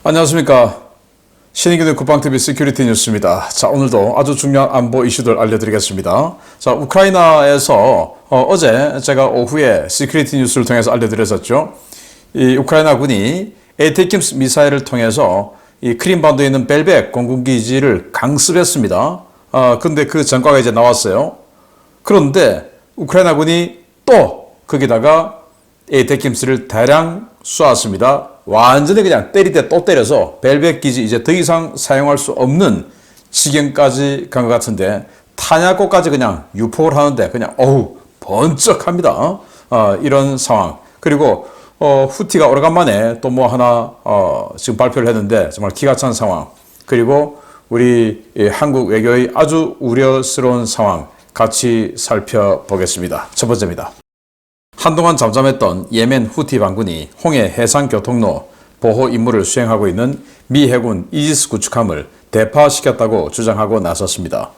안녕하십니까. 신인기대 국방TV 시큐리티 뉴스입니다. 자, 오늘도 아주 중요한 안보 이슈들 알려드리겠습니다. 자, 우크라이나에서 어제 제가 오후에 시큐리티 뉴스를 통해서 알려드렸었죠. 이 우크라이나 군이 에이테킴스 미사일을 통해서 이 크림반도에 있는 벨벳 공군기지를 강습했습니다. 근데 그 전과가 이제 나왔어요. 그런데 우크라이나 군이 또 거기다가 에이테킴스를 대량 쏘았습니다. 완전히 그냥 때리대 또 때려서 벨벳 기지 이제 더 이상 사용할 수 없는 지경까지 간 것 같은데 탄약고까지 그냥 유포를 하는데 그냥 어우 번쩍합니다. 이런 상황. 그리고 후티가 오래간만에 또 뭐 하나 지금 발표를 했는데 정말 기가 찬 상황. 그리고 우리 한국 외교의 아주 우려스러운 상황 같이 살펴보겠습니다. 첫 번째입니다. 한동안 잠잠했던 예멘 후티 반군이 홍해 해상교통로 보호 임무를 수행하고 있는 미 해군 이지스 구축함을 대파시켰다고 주장하고 나섰습니다.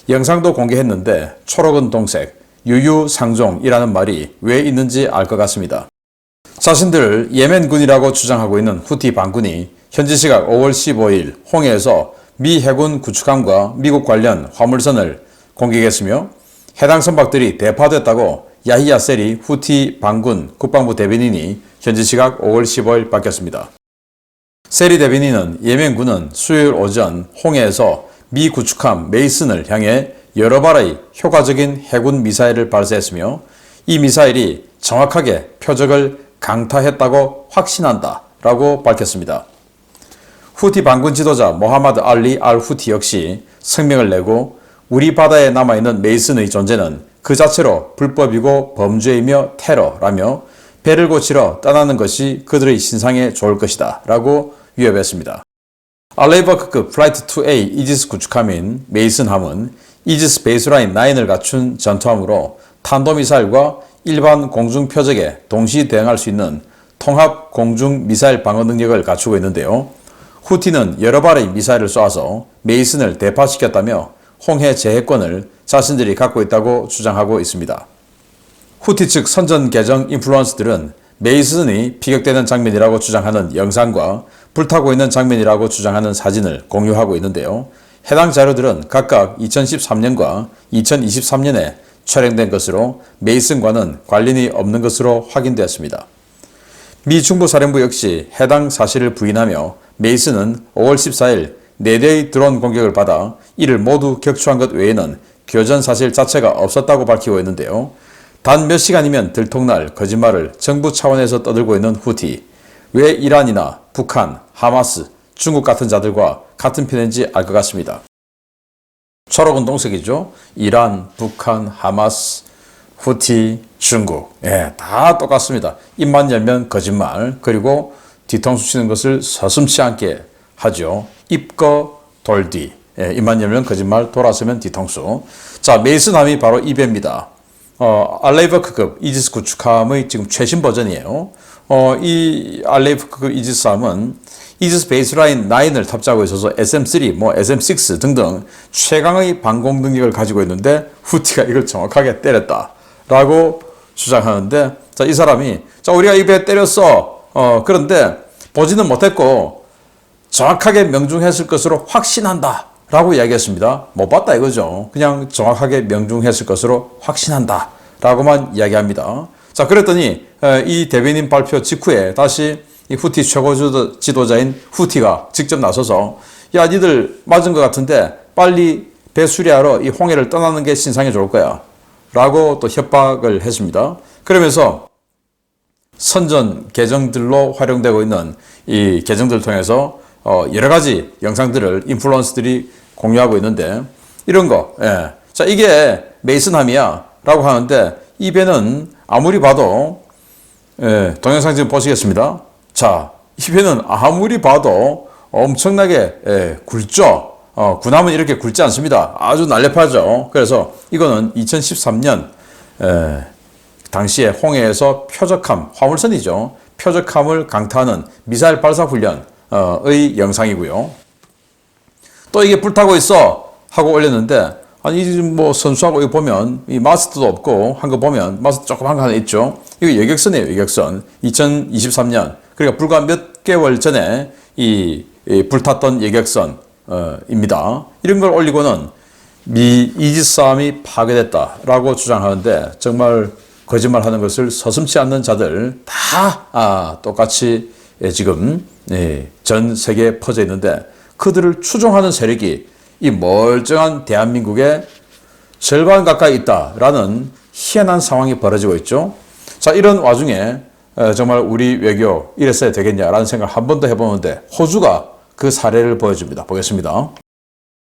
영상도 공개했는데 초록은 동색, 유유상종이라는 말이 왜 있는지 알 것 같습니다. 자신들을 예멘군이라고 주장하고 있는 후티 반군이 현지 시각 5월 15일 홍해에서 미 해군 구축함과 미국 관련 화물선을 공격했으며 해당 선박들이 대파됐다고 야히야 세리 후티 반군 국방부 대변인이 현지 시각 5월 15일 밝혔습니다. 세리 대변인은 예멘군은 수요일 오전 홍해에서 미 구축함 메이슨을 향해 여러 발의 효과적인 해군 미사일을 발사했으며 이 미사일이 정확하게 표적을 강타했다고 확신한다 라고 밝혔습니다. 후티 반군 지도자 모하마드 알리 알 후티 역시 성명을 내고 우리 바다에 남아있는 메이슨의 존재는 그 자체로 불법이고 범죄이며 테러라며 배를 고치러 떠나는 것이 그들의 신상에 좋을 것이다 라고 위협했습니다. 알레이버크급 플라이트 2A 이지스 구축함인 메이슨함은 이지스 베이스라인 9을 갖춘 전투함으로 탄도미사일과 일반 공중 표적에 동시 대응할 수 있는 통합 공중 미사일 방어 능력을 갖추고 있는데요. 후티는 여러 발의 미사일을 쏘아서 메이슨을 대파시켰다며 홍해 제해권을 자신들이 갖고 있다고 주장하고 있습니다. 후티 측 선전 계정 인플루언서들은 메이슨이 피격되는 장면이라고 주장하는 영상과 불타고 있는 장면이라고 주장하는 사진을 공유하고 있는데요. 해당 자료들은 각각 2013년과 2023년에 촬영된 것으로 메이슨과는 관련이 없는 것으로 확인되었습니다. 미 중부사령부 역시 해당 사실을 부인하며 메이슨은 5월 14일 4대의 드론 공격을 받아 이를 모두 격추한 것 외에는 교전 사실 자체가 없었다고 밝히고 있는데요. 단 몇 시간이면 들통날 거짓말을 정부 차원에서 떠들고 있는 후티. 왜 이란이나 북한, 하마스, 중국 같은 자들과 같은 편인지 알 것 같습니다. 초록은 동색이죠. 이란, 북한, 하마스, 후티, 중국. 다 똑같습니다. 입만 열면 거짓말, 그리고 뒤통수 치는 것을 서슴지 않게 하죠. 입거 돌뒤. 입만 열면 거짓말, 돌아서면 뒤통수. 자, 메이슨함이 바로 이 배입니다. 알레이버크급 이지스 구축함의 지금 최신 버전이에요. 이 알레이버크급 이지스함은 이지스 베이스라인 9을 탑재하고 있어서 SM3, SM6 등등 최강의 방공 능력을 가지고 있는데 후티가 이걸 정확하게 때렸다라고 주장하는데, 자, 이 사람이 자, 우리가 이 배 때렸어. 그런데 보지는 못했고 정확하게 명중했을 것으로 확신한다 라고 이야기했습니다. 못 봤다 이거죠. 그냥 정확하게 명중했을 것으로 확신한다 라고만 이야기합니다. 자, 그랬더니 이 대변인 발표 직후에 다시 이 후티 최고 지도자인 후티가 직접 나서서 야, 니들 맞은 것 같은데 빨리 배 수리하러 이 홍해를 떠나는 게 신상에 좋을 거야 라고 또 협박을 했습니다. 그러면서 선전 계정들로 활용되고 있는 이 계정들을 통해서 여러 가지 영상들을 인플루언서들이 공유하고 있는데 이런 거. 자, 이게 메이슨함이야 라고 하는데 이 배는 아무리 봐도 동영상 지금 보시겠습니다. 자, 이 배는 아무리 봐도 엄청나게 굵죠. 군함은 이렇게 굵지 않습니다. 아주 날렵하죠. 그래서 이거는 2013년 당시에 홍해에서 표적함, 화물선이죠. 표적함을 강타하는 미사일 발사 훈련의 영상이고요. 또 이게 불타고 있어 하고 올렸는데, 아니 뭐 선수하고 이거 보면 이 마스트도 없고 한 거 보면 마스트 조그만 거 하나 있죠. 이거 여객선이에요. 여객선. 2023년. 그러니까 불과 몇 개월 전에 이 불탔던 여객선입니다. 이런 걸 올리고는 미 이지스함이 파괴됐다라고 주장하는데 정말 거짓말하는 것을 서슴지 않는 자들 다 똑같이 지금 전 세계에 퍼져 있는데 그들을 추종하는 세력이 이 멀쩡한 대한민국의 절반 가까이 있다라는 희한한 상황이 벌어지고 있죠. 자, 이런 와중에 정말 우리 외교 이랬어야 되겠냐라는 생각을 한 번 더 해보는데 호주가 그 사례를 보여줍니다. 보겠습니다.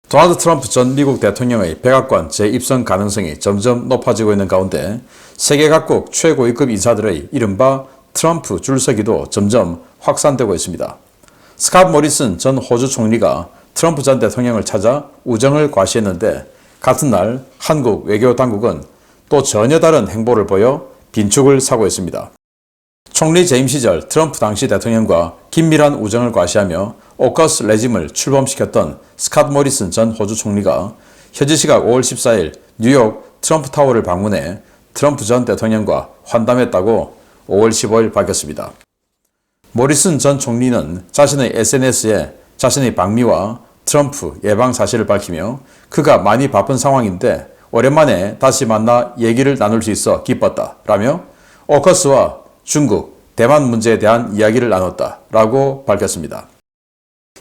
도널드 트럼프 전 미국 대통령의 백악관 재입성 가능성이 점점 높아지고 있는 가운데 세계 각국 최고위급 인사들의 이른바 트럼프 줄서기도 점점 확산되고 있습니다. 스캇 모리슨 전 호주 총리가 트럼프 전 대통령을 찾아 우정을 과시했는데 같은 날 한국 외교 당국은 또 전혀 다른 행보를 보여 빈축을 사고 있습니다. 총리 재임 시절 트럼프 당시 대통령과 긴밀한 우정을 과시하며 오커스 레짐을 출범시켰던 스캇 모리슨 전 호주 총리가 현지 시각 5월 14일 뉴욕 트럼프 타워를 방문해 트럼프 전 대통령과 환담했다고 5월 15일 밝혔습니다. 모리슨 전 총리는 자신의 SNS에 자신의 방미와 트럼프 예방 사실을 밝히며 그가 많이 바쁜 상황인데 오랜만에 다시 만나 얘기를 나눌 수 있어 기뻤다 라며 오커스와 중국, 대만 문제에 대한 이야기를 나눴다 라고 밝혔습니다.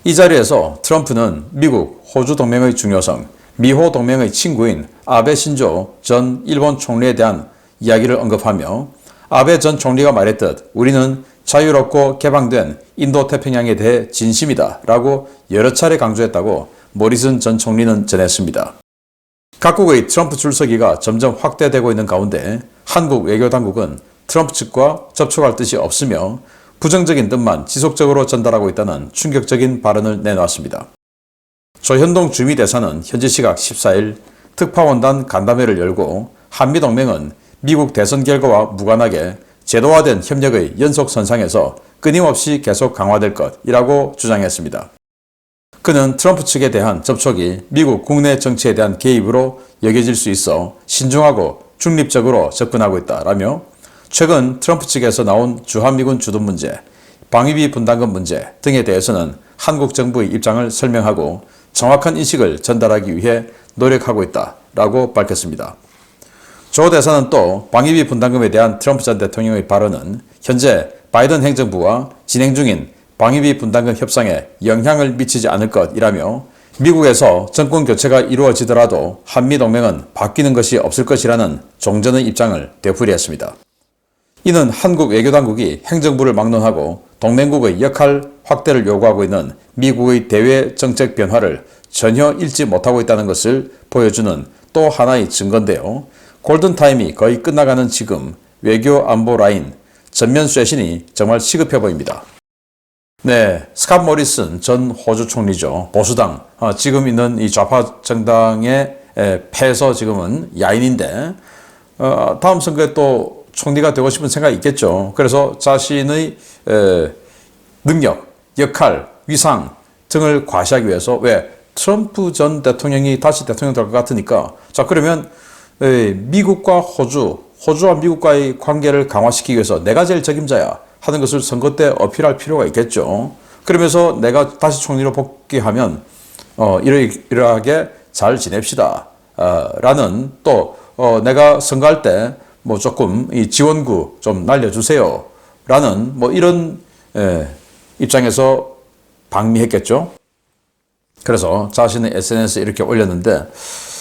이 자리에서 트럼프는 미국, 호주 동맹의 중요성, 미호 동맹의 친구인 아베 신조 전 일본 총리에 대한 이야기를 언급하며 아베 전 총리가 말했듯 우리는 자유롭고 개방된 인도태평양에 대해 진심이다 라고 여러 차례 강조했다고 모리슨 전 총리는 전했습니다. 각국의 트럼프 출석기가 점점 확대되고 있는 가운데 한국 외교당국은 트럼프 측과 접촉할 뜻이 없으며 부정적인 뜻만 지속적으로 전달하고 있다는 충격적인 발언을 내놓았습니다. 조현동 주미대사는 현지 시각 14일 특파원단 간담회를 열고 한미동맹은 미국 대선 결과와 무관하게 제도화된 협력의 연속선상에서 끊임없이 계속 강화될 것이라고 주장했습니다. 그는 트럼프 측에 대한 접촉이 미국 국내 정치에 대한 개입으로 여겨질 수 있어 신중하고 중립적으로 접근하고 있다라며 최근 트럼프 측에서 나온 주한미군 주둔 문제, 방위비 분담금 문제 등에 대해서는 한국 정부의 입장을 설명하고 정확한 인식을 전달하기 위해 노력하고 있다라고 밝혔습니다. 조 대사는 또 방위비 분담금에 대한 트럼프 전 대통령의 발언은 현재 바이든 행정부와 진행 중인 방위비 분담금 협상에 영향을 미치지 않을 것이라며 미국에서 정권 교체가 이루어지더라도 한미동맹은 바뀌는 것이 없을 것이라는 종전의 입장을 되풀이했습니다. 이는 한국 외교당국이 행정부를 막론하고 동맹국의 역할 확대를 요구하고 있는 미국의 대외 정책 변화를 전혀 읽지 못하고 있다는 것을 보여주는 또 하나의 증거인데요. 골든타임이 거의 끝나가는 지금 외교 안보 라인 전면 쇄신이 정말 시급해 보입니다. 네, 스캇 모리슨 전 호주 총리죠. 보수당, 지금 있는 이 좌파 정당의 패서 지금은 야인인데 다음 선거에 또 총리가 되고 싶은 생각이 있겠죠. 그래서 자신의 능력, 역할, 위상 등을 과시하기 위해서 왜 트럼프 전 대통령이 다시 대통령 될 것 같으니까 자 그러면 미국과 호주와 미국과의 관계를 강화시키기 위해서 내가 제일 책임자야 하는 것을 선거 때 어필할 필요가 있겠죠. 그러면서 내가 다시 총리로 복귀하면 이러하게 잘 지냅시다 라는 또 내가 선거할 때 뭐 조금 이 지원구 좀 날려주세요 라는 뭐 이런 입장에서 방미했겠죠. 그래서 자신의 SNS에 이렇게 올렸는데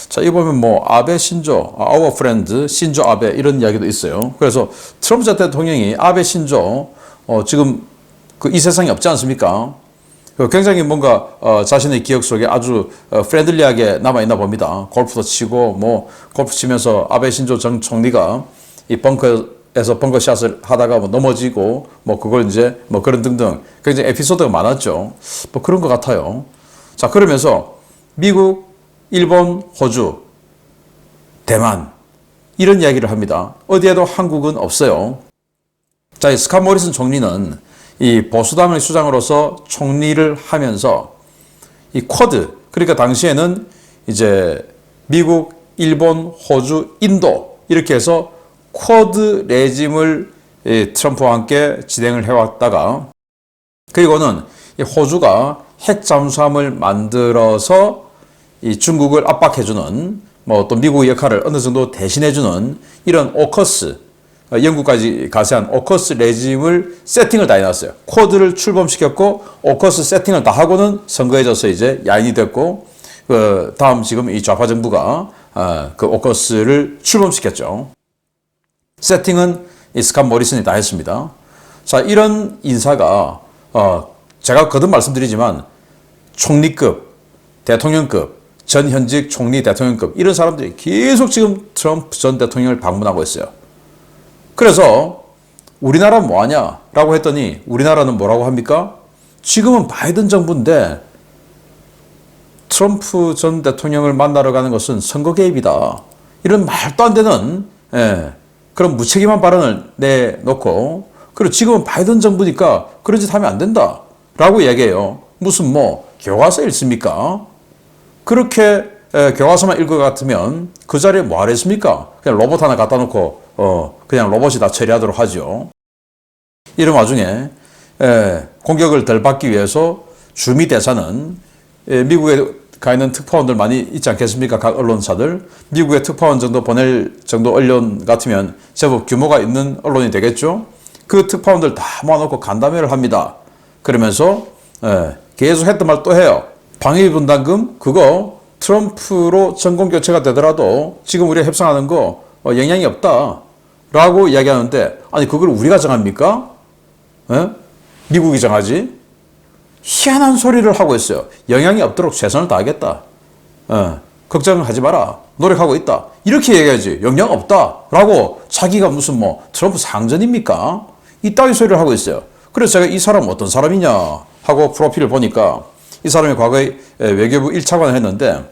자, 이 보면 뭐 아베 신조, our friend 신조 아베 이런 이야기도 있어요. 그래서 트럼프 전 대통령이 아베 신조 지금 이 세상에 없지 않습니까? 굉장히 뭔가 자신의 기억 속에 아주 프렌들리하게 남아있나 봅니다. 골프도 치고 뭐 골프 치면서 아베 신조 전 총리가 이 벙커에서 벙커샷을 하다가 뭐 넘어지고 뭐 그걸 이제 뭐 그런 등등 굉장히 에피소드가 많았죠. 뭐 그런 것 같아요. 자, 그러면서 미국, 일본, 호주, 대만 이런 이야기를 합니다. 어디에도 한국은 없어요. 자, 이 스캇 모리슨 총리는 이 보수당의 수장으로서 총리를 하면서 이 쿼드, 그러니까 당시에는 이제 미국, 일본, 호주, 인도 이렇게 해서 쿼드 레짐을 트럼프와 함께 진행을 해왔다가 그리고는 이 호주가 핵 잠수함을 만들어서 이 중국을 압박해주는 뭐 또 미국의 역할을 어느 정도 대신해주는 이런 오커스, 영국까지 가세한 오커스 레짐을 세팅을 다 해놨어요. 코드를 출범시켰고 오커스 세팅을 다 하고는 선거에 져서 이제 야인이 됐고 그 다음 지금 이 좌파 정부가 그 오커스를 출범시켰죠. 세팅은 이 스캇 모리슨이 다 했습니다. 자, 이런 인사가 제가 거듭 말씀드리지만 총리급, 대통령급, 전현직 총리 대통령급 이런 사람들이 계속 지금 트럼프 전 대통령을 방문하고 있어요. 그래서 우리나라 뭐하냐라고 했더니 우리나라는 뭐라고 합니까? 지금은 바이든 정부인데 트럼프 전 대통령을 만나러 가는 것은 선거 개입이다. 이런 말도 안 되는 그런 무책임한 발언을 내놓고 그리고 지금은 바이든 정부니까 그런 짓 하면 안 된다 라고 얘기해요. 무슨 뭐 교과서 읽습니까? 그렇게 교과서만 읽을 것 같으면 그 자리에 뭐 하랬습니까? 그냥 로봇 하나 갖다 놓고 그냥 로봇이 다 처리하도록 하죠. 이런 와중에 공격을 덜 받기 위해서 주미 대사는 미국에 가 있는 특파원들 많이 있지 않겠습니까? 각 언론사들. 미국에 특파원 정도 보낼 정도 언론 같으면 제법 규모가 있는 언론이 되겠죠? 그 특파원들 다 모아놓고 간담회를 합니다. 그러면서 계속 했던 말 또 해요. 방위분담금 그거 트럼프로 정권교체가 되더라도 지금 우리가 협상하는 거 영향이 없다 라고 이야기하는데 아니 그걸 우리가 정합니까? 미국이 정하지? 희한한 소리를 하고 있어요. 영향이 없도록 최선을 다하겠다. 걱정하지 마라. 노력하고 있다. 이렇게 얘기하지. 영향 없다. 라고 자기가 무슨 뭐 트럼프 상전입니까? 이따위 소리를 하고 있어요. 그래서 제가 이 사람 어떤 사람이냐 하고 프로필을 보니까 이 사람이 과거에 외교부 1차관을 했는데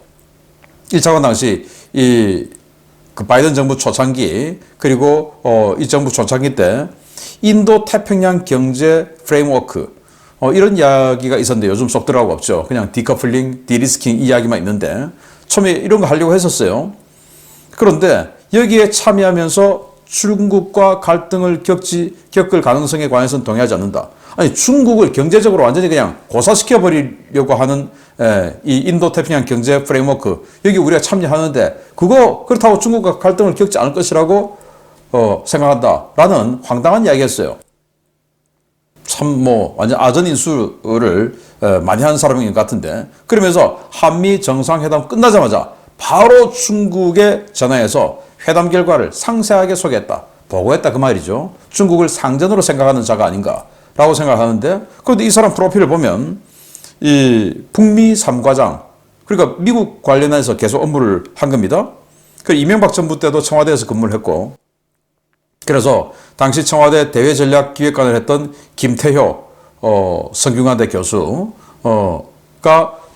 1차관 당시 그 바이든 정부 초창기 그리고 이 정부 초창기 때 인도 태평양 경제 프레임워크 이런 이야기가 있었는데 요즘 쏙 들어가고 없죠. 그냥 디커플링, 디리스킹 이야기만 있는데 처음에 이런 거 하려고 했었어요. 그런데 여기에 참여하면서 중국과 갈등을 겪을 가능성에 관해서는 동의하지 않는다. 아니 중국을 경제적으로 완전히 그냥 고사시켜버리려고 하는 이 인도태평양 경제 프레임워크 여기 우리가 참여하는데 그거 그렇다고 중국과 갈등을 겪지 않을 것이라고 생각한다라는 황당한 이야기였어요. 참 뭐 완전 아전인수를 많이 하는 사람인 것 같은데 그러면서 한미 정상회담 끝나자마자 바로 중국에 전화해서 회담 결과를 상세하게 소개했다. 보고했다 그 말이죠. 중국을 상전으로 생각하는 자가 아닌가라고 생각하는데 그런데 이 사람 프로필을 보면 이 북미 3과장 그러니까 미국 관련해서 계속 업무를 한 겁니다. 그 이명박 정부 때도 청와대에서 근무를 했고 그래서 당시 청와대 대외전략기획관을 했던 김태효 성균관대 교수가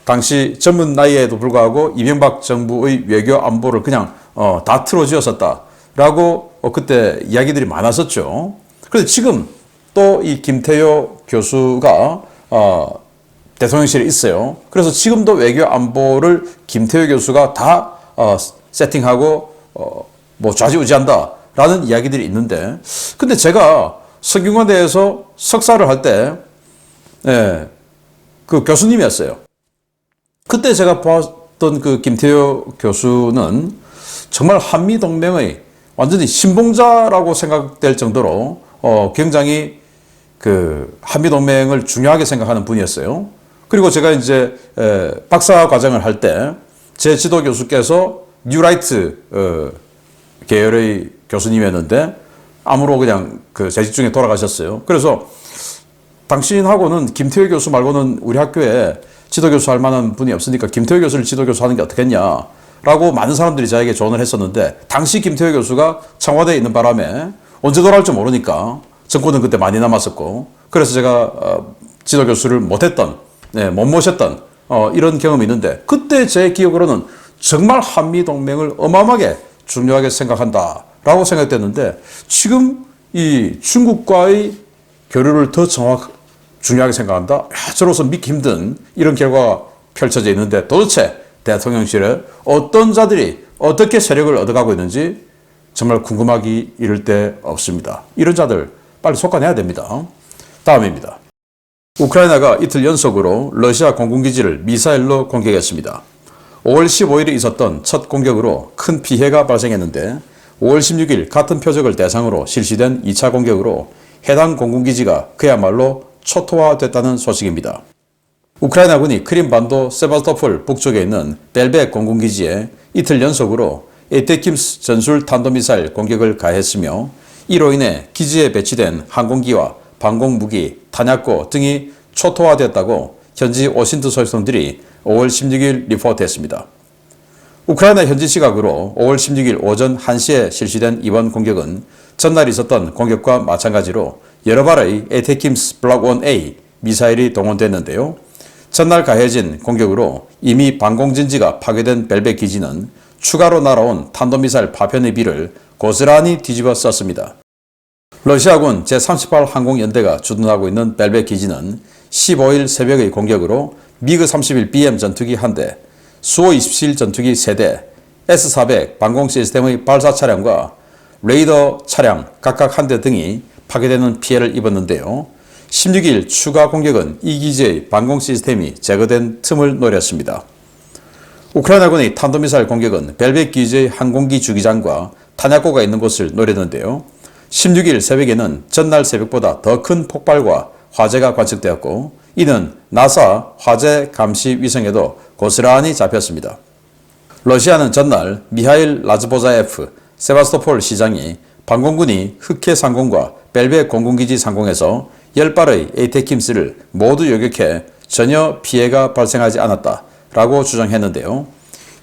당시 젊은 나이에도 불구하고 이명박 정부의 외교 안보를 그냥 다 틀어쥐었었다라고 그때 이야기들이 많았었죠. 그런데 지금 또 이 김태효 교수가 대통령실에 있어요. 그래서 지금도 외교 안보를 김태효 교수가 다 세팅하고 뭐 좌지우지한다. 라는 이야기들이 있는데, 근데 제가 성균관대에서 석사를 할 때, 그 교수님이었어요. 그때 제가 보았던 그 김태효 교수는 정말 한미동맹의 완전히 신봉자라고 생각될 정도로, 굉장히 그 한미동맹을 중요하게 생각하는 분이었어요. 그리고 제가 이제, 박사 과정을 할 때, 제 지도 교수께서 뉴라이트, 계열의 교수님이었는데 암으로 그냥 그 재직 중에 돌아가셨어요. 그래서 당신하고는 김태효 교수 말고는 우리 학교에 지도교수 할 만한 분이 없으니까 김태효 교수를 지도교수 하는 게 어떻겠냐라고 많은 사람들이 저에게 조언을 했었는데 당시 김태효 교수가 청와대에 있는 바람에 언제 돌아올지 모르니까 정권은 그때 많이 남았었고 그래서 제가 지도교수를 못했던 못 모셨던 이런 경험이 있는데 그때 제 기억으로는 정말 한미동맹을 어마어마하게 중요하게 생각한다 라고 생각됐는데 지금 이 중국과의 교류를 더 중요하게 생각한다? 야, 저로서 믿기 힘든 이런 결과가 펼쳐져 있는데 도대체 대통령실에 어떤 자들이 어떻게 세력을 얻어가고 있는지 정말 궁금하기 이를 데 없습니다. 이런 자들 빨리 속아내야 됩니다. 다음입니다. 우크라이나가 이틀 연속으로 러시아 공군기지를 미사일로 공격했습니다. 5월 15일에 있었던 첫 공격으로 큰 피해가 발생했는데 5월 16일 같은 표적을 대상으로 실시된 2차 공격으로 해당 공군기지가 그야말로 초토화됐다는 소식입니다. 우크라이나군이 크림반도 세바스토폴 북쪽에 있는 벨벳 공군기지에 이틀 연속으로 에이테킴스 전술 탄도미사일 공격을 가했으며 이로 인해 기지에 배치된 항공기와 방공무기, 탄약고 등이 초토화됐다고 현지 오신트 소식통들이 5월 16일 리포트했습니다. 우크라이나 현지 시각으로 5월 16일 오전 1시에 실시된 이번 공격은 전날 있었던 공격과 마찬가지로 여러 발의 에이테킴스 블록 1A 미사일이 동원됐는데요. 전날 가해진 공격으로 이미 방공진지가 파괴된 벨벳 기지는 추가로 날아온 탄도미사일 파편의 비를 고스란히 뒤집어 썼습니다. 러시아군 제38 항공연대가 주둔하고 있는 벨벳 기지는 15일 새벽의 공격으로 미그 31BM 전투기 1대, 수호 27 전투기 3대, S-400 방공 시스템의 발사 차량과 레이더 차량 각각 1대 등이 파괴되는 피해를 입었는데요. 16일 추가 공격은 이 기지의 방공 시스템이 제거된 틈을 노렸습니다. 우크라이나군의 탄도미사일 공격은 벨벳 기지의 항공기 주기장과 탄약고가 있는 곳을 노렸는데요. 16일 새벽에는 전날 새벽보다 더 큰 폭발과 화재가 관측되었고 이는 나사 화재 감시 위성에도 고스란히 잡혔습니다. 러시아는 전날 미하일 라즈보자예프 세바스토폴 시장이 방공군이 흑해 상공과 벨벳 공군기지 상공에서 10발의 에이테킴스를 모두 요격해 전혀 피해가 발생하지 않았다라고 주장했는데요.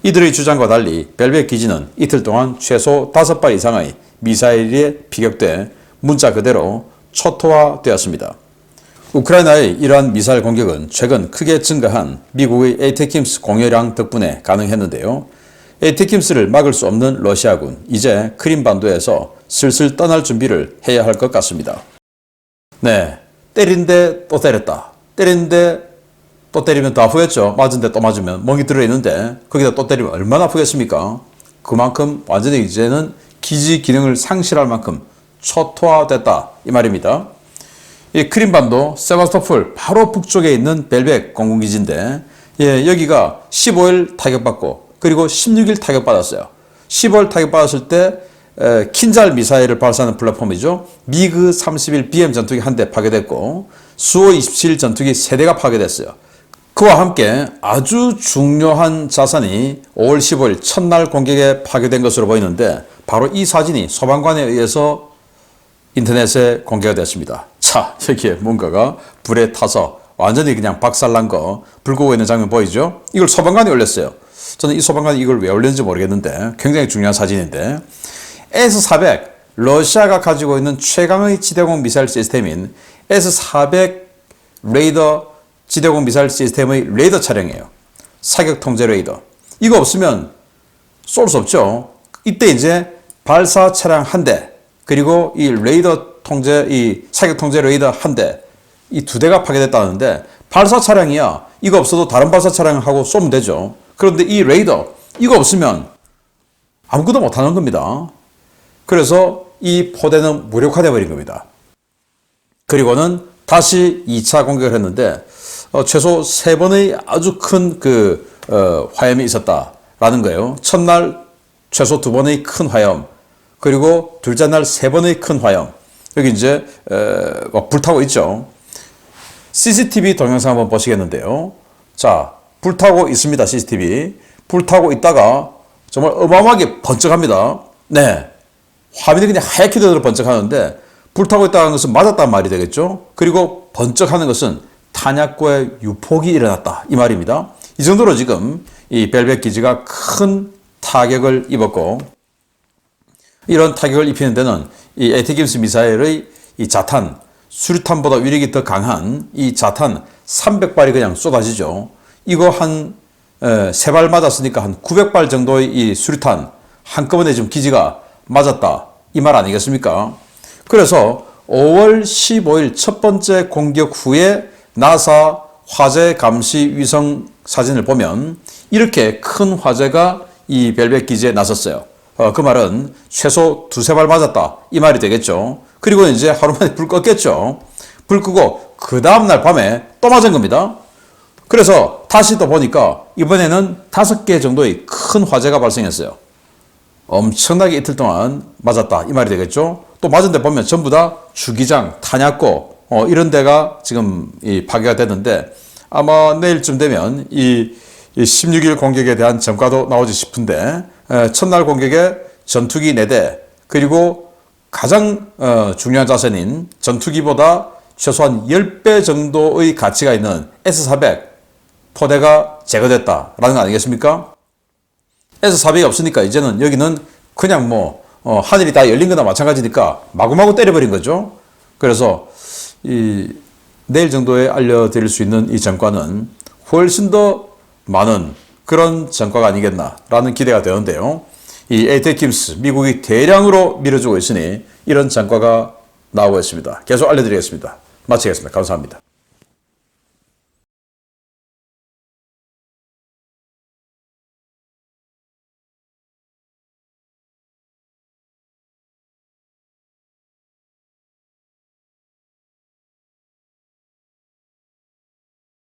이들의 주장과 달리 벨벳 기지는 이틀 동안 최소 5발 이상의 미사일에 피격돼 문자 그대로 초토화되었습니다. 우크라이나의 이러한 미사일 공격은 최근 크게 증가한 미국의 에이테킴스 공여량 덕분에 가능했는데요. 에이테킴스를 막을 수 없는 러시아군, 이제 크림반도에서 슬슬 떠날 준비를 해야 할 것 같습니다. 네, 때린데 또 때렸다. 때리는데 또 때리면 더 아프겠죠. 맞은데 또 맞으면 멍이 들어있는데 거기다 또 때리면 얼마나 아프겠습니까? 그만큼 완전히 이제는 기지 기능을 상실할 만큼 초토화됐다 이 말입니다. 이 크림반도 세바스토폴 바로 북쪽에 있는 벨벳 공군기지인데 여기가 15일 타격받고 그리고 16일 타격받았어요. 15일 타격받았을 때 킨잘 미사일을 발사하는 플랫폼이죠. 미그 31BM 전투기 1대 파괴됐고 수호 27 전투기 3대가 파괴됐어요. 그와 함께 아주 중요한 자산이 5월 15일 첫날 공격에 파괴된 것으로 보이는데 바로 이 사진이 소방관에 의해서 인터넷에 공개가 됐습니다. 자, 여기에 뭔가가 불에 타서 완전히 그냥 박살난 거 불 끄고 있는 장면 보이죠? 이걸 소방관이 올렸어요. 저는 이 소방관이 이걸 왜 올렸는지 모르겠는데 굉장히 중요한 사진인데 S-400 러시아가 가지고 있는 최강의 지대공 미사일 시스템인 S-400 레이더 지대공 미사일 시스템의 레이더 차량이에요. 사격 통제 레이더. 이거 없으면 쏠 수 없죠. 이때 이제 발사 차량 1대 그리고 이 레이더 통제, 이 사격 통제 레이더 1대 이 2대가 파괴됐다는데 발사 차량이야. 이거 없어도 다른 발사 차량하고 쏘면 되죠. 그런데 이 레이더 이거 없으면 아무것도 못하는 겁니다. 그래서 이 포대는 무력화되어 버린 겁니다. 그리고는 다시 2차 공격을 했는데 최소 3번의 아주 큰 화염이 있었다라는 거예요. 첫날 최소 2번의 큰 화염, 그리고 둘째 날 3번의 큰 화염. 여기 이제 불타고 있죠. CCTV 동영상 한번 보시겠는데요. 자, 불타고 있습니다. CCTV. 불타고 있다가 정말 어마어마하게 번쩍합니다. 네. 화면이 그냥 하얗게 되도록 번쩍하는데 불타고 있다는 것은 맞았단 말이 되겠죠. 그리고 번쩍하는 것은 탄약고에 유폭이 일어났다 이 말입니다. 이 정도로 지금 이 벨벳 기지가 큰 타격을 입었고 이런 타격을 입히는 데는 이 에이테킴스 미사일의 이 자탄, 수류탄보다 위력이 더 강한 이 자탄 300발이 그냥 쏟아지죠. 이거 한 3발 맞았으니까 한 900발 정도의 이 수류탄 한꺼번에 지금 기지가 맞았다 이 말 아니겠습니까? 그래서 5월 15일 첫 번째 공격 후에 나사 화재 감시 위성 사진을 보면 이렇게 큰 화재가 이 벨벳 기지에 나섰어요. 그 말은 최소 2-3발 맞았다 이 말이 되겠죠. 그리고 이제 하루 만에 불 껐겠죠. 불 끄고 그 다음날 밤에 또 맞은 겁니다. 그래서 다시 또 보니까 이번에는 5개 정도의 큰 화재가 발생했어요. 엄청나게 이틀 동안 맞았다 이 말이 되겠죠. 또 맞은 데 보면 전부 다 주기장, 탄약고 이런 데가 지금 파괴가 됐는데 아마 내일쯤 되면 이 16일 공격에 대한 전과도 나오지 싶은데 첫날 공격에 전투기 4대 그리고 가장 중요한 자산인 전투기보다 최소한 10배 정도의 가치가 있는 S400 포대가 제거됐다라는 거 아니겠습니까? S400이 없으니까 이제는 여기는 그냥 뭐 하늘이 다 열린 거나 마찬가지니까 마구마구 때려버린 거죠. 그래서 내일 정도에 알려드릴 수 있는 이 전과는 훨씬 더 많은 그런 전과가 아니겠나라는 기대가 되는데요. 이 에이테킴스 미국이 대량으로 밀어주고 있으니 이런 전과가 나오고 있습니다. 계속 알려드리겠습니다. 마치겠습니다. 감사합니다.